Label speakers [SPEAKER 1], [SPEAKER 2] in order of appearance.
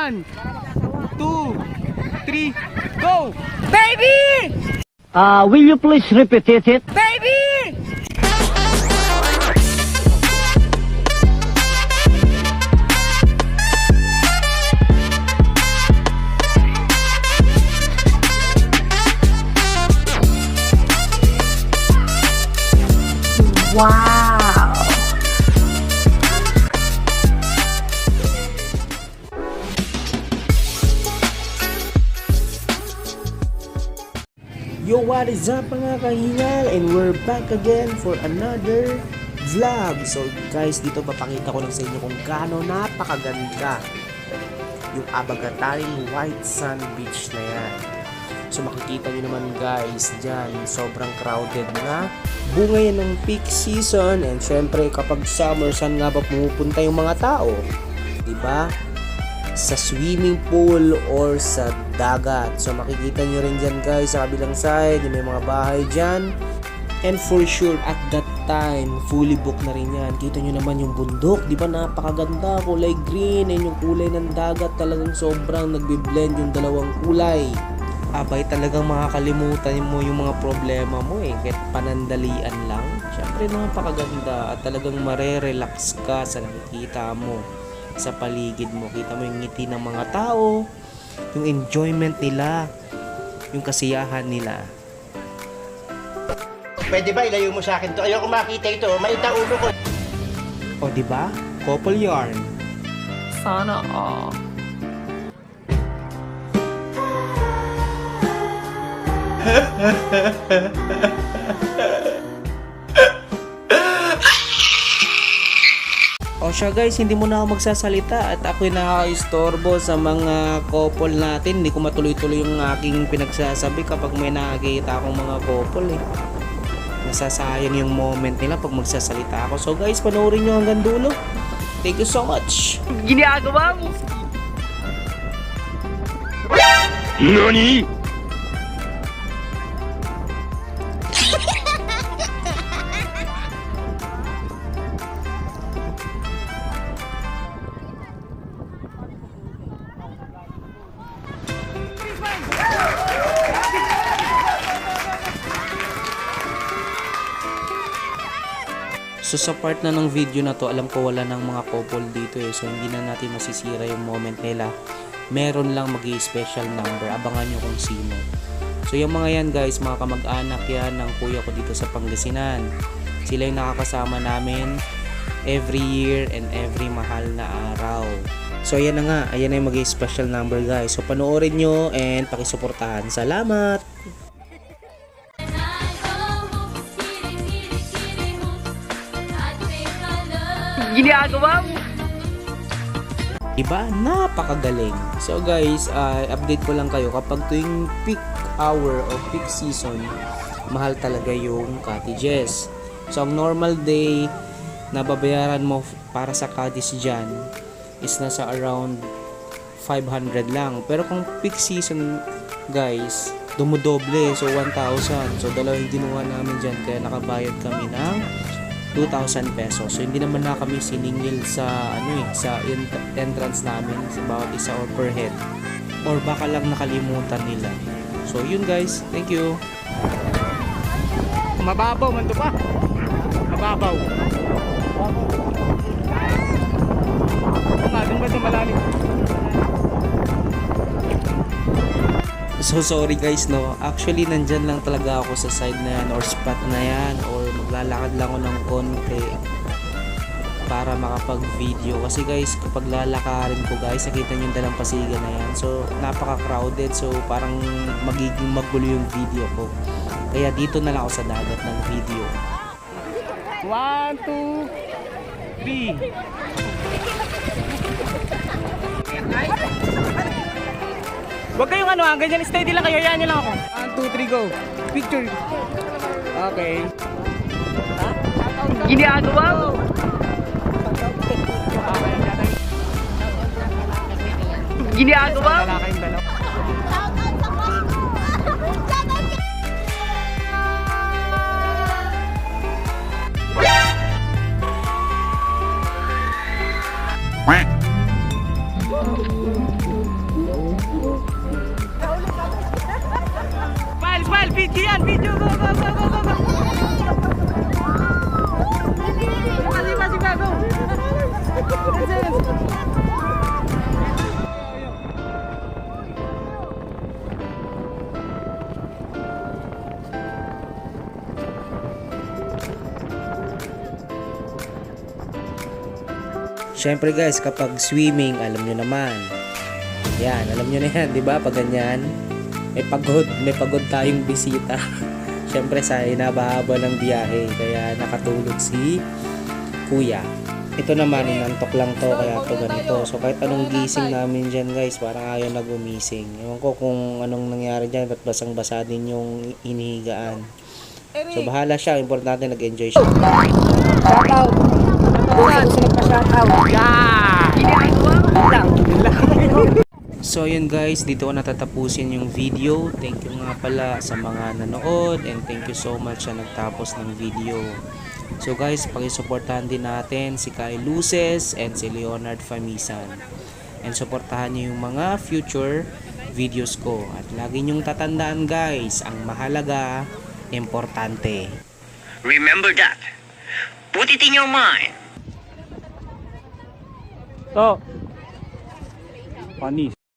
[SPEAKER 1] 1, 2, 3, go! Baby!
[SPEAKER 2] Will you please repeat it?
[SPEAKER 1] Baby!
[SPEAKER 3] Wow!
[SPEAKER 4] Yo, what is up mga kahingal? And we're back again for another vlog. So guys, dito papakita ko lang sa inyo kung gaano napakaganda yung Abagataring White Sand Beach na yan. So makikita nyo naman guys, dyan sobrang crowded na. Bunga yan ng peak season. And syempre kapag summer, saan nga ba pumupunta yung mga tao? Diba? Sa swimming pool or sa dagat. So makikita nyo rin dyan guys sa kabilang side, may mga bahay dyan. And for sure at that time, fully booked na rin yan. Kita nyo naman yung bundok, di ba napakaganda, kulay green, and yung kulay ng dagat talagang sobrang nagbi-blend yung dalawang kulay. Abay talagang makakalimutan mo yung mga problema mo kahit panandalian lang. Syempre napakaganda at talagang marerelax ka sa nakikita mo sa paligid mo. Kita mo yung ngiti ng mga tao, yung enjoyment nila, yung kasiyahan nila.
[SPEAKER 5] Pwede ba ilayo mo sa akin to? Ayoko makita ito. Maita ulo ko.
[SPEAKER 4] O di ba? Couple yarn.
[SPEAKER 3] Sana all.
[SPEAKER 4] O siya guys, hindi mo na ako magsasalita at ako'y nakaka-istorbo sa mga couple natin. Hindi ko matuloy-tuloy yung aking pinagsasabi kapag may nakakita akong mga couple Nasasayang yung moment nila pag magsasalita ako. So guys, panoorin nyo hanggang dulo. Thank you so much.
[SPEAKER 1] Ginagawa mo!
[SPEAKER 2] NANI?!
[SPEAKER 4] So sa part na ng video na to, alam ko wala ng mga couple dito So hindi na natin masisira yung moment nila. Meron lang mag-i-special number. Abangan nyo kung sino. So yung mga yan guys, mga kamag-anak yan ng kuya ko dito sa Pangasinan. Sila yung nakakasama namin every year and every mahal na araw. So ayan na nga, ayan na yung mag-i-special number guys. So panoorin nyo and pakisuportahan. Salamat!
[SPEAKER 1] Ginagawa mo!
[SPEAKER 4] Diba? Napakagaling. So guys, update ko lang kayo kapag tuwing peak hour o peak season, mahal talaga yung cottages. So ang normal day na babayaran mo para sa cottage dyan is nasa around 500 lang. Pero kung peak season guys, dumudoble. So 1,000. So dalawang ginawa namin dyan kaya nakabayad kami ng 2,000 pesos. So hindi naman na kami siningil sa sa entrance namin sa bawat isa or per head. Or baka lang nakalimutan nila. So yun guys, thank you.
[SPEAKER 1] Mababaw man to pa. Mababaw. Doon ba sa malalim?
[SPEAKER 4] So sorry guys actually nandyan lang talaga ako sa side na yan or spot na yan or maglalakad lang ako ng konti para makapag video kasi guys kapag lalakarin ko guys nakita nyo yung dalampasigan na yan so napaka crowded so parang magiging magulo yung video ko kaya dito na lang ako sa dagat ng video.
[SPEAKER 1] 1, 2, 3 Huwag kayong ganyan, steady lang kayo, yan nyo lang ako. 1, 2, 3, go. Picture. Okay. Ginagawa mo. Ginagawa mo. video yan, video. Go, go, go, go, go, go. Sipa, go.
[SPEAKER 4] Syempre guys, kapag swimming, alam nyo naman. Yan, alam nyo na yan, di ba? Pag ganyan, may pagod tayong bisita. Syempre sa inabahaba ng biyahe, kaya nakatulog si Kuya. Ito naman, inantok lang to, kaya to ganito. So kahit anong gising namin dyan guys, parang ayaw na gumising. Ewan ko kung anong nangyari dyan, ba't basang-basa din yung inihigaan. So bahala siya, importante nag-enjoy siya.
[SPEAKER 1] Shoutout. Gusto nagpa-shoutout.
[SPEAKER 4] So yun guys, dito ko natatapusin yung video. Thank you nga pala sa mga nanood and thank you so much sa nagtapos ng video. So guys, pakisuportahan din natin si Kai Luces and si Leonard Famisan. And suportahan niyo yung mga future videos ko. At lagi niyong tatandaan guys, ang mahalaga, importante.
[SPEAKER 2] Remember that. Put it in your mind.
[SPEAKER 1] So, panis.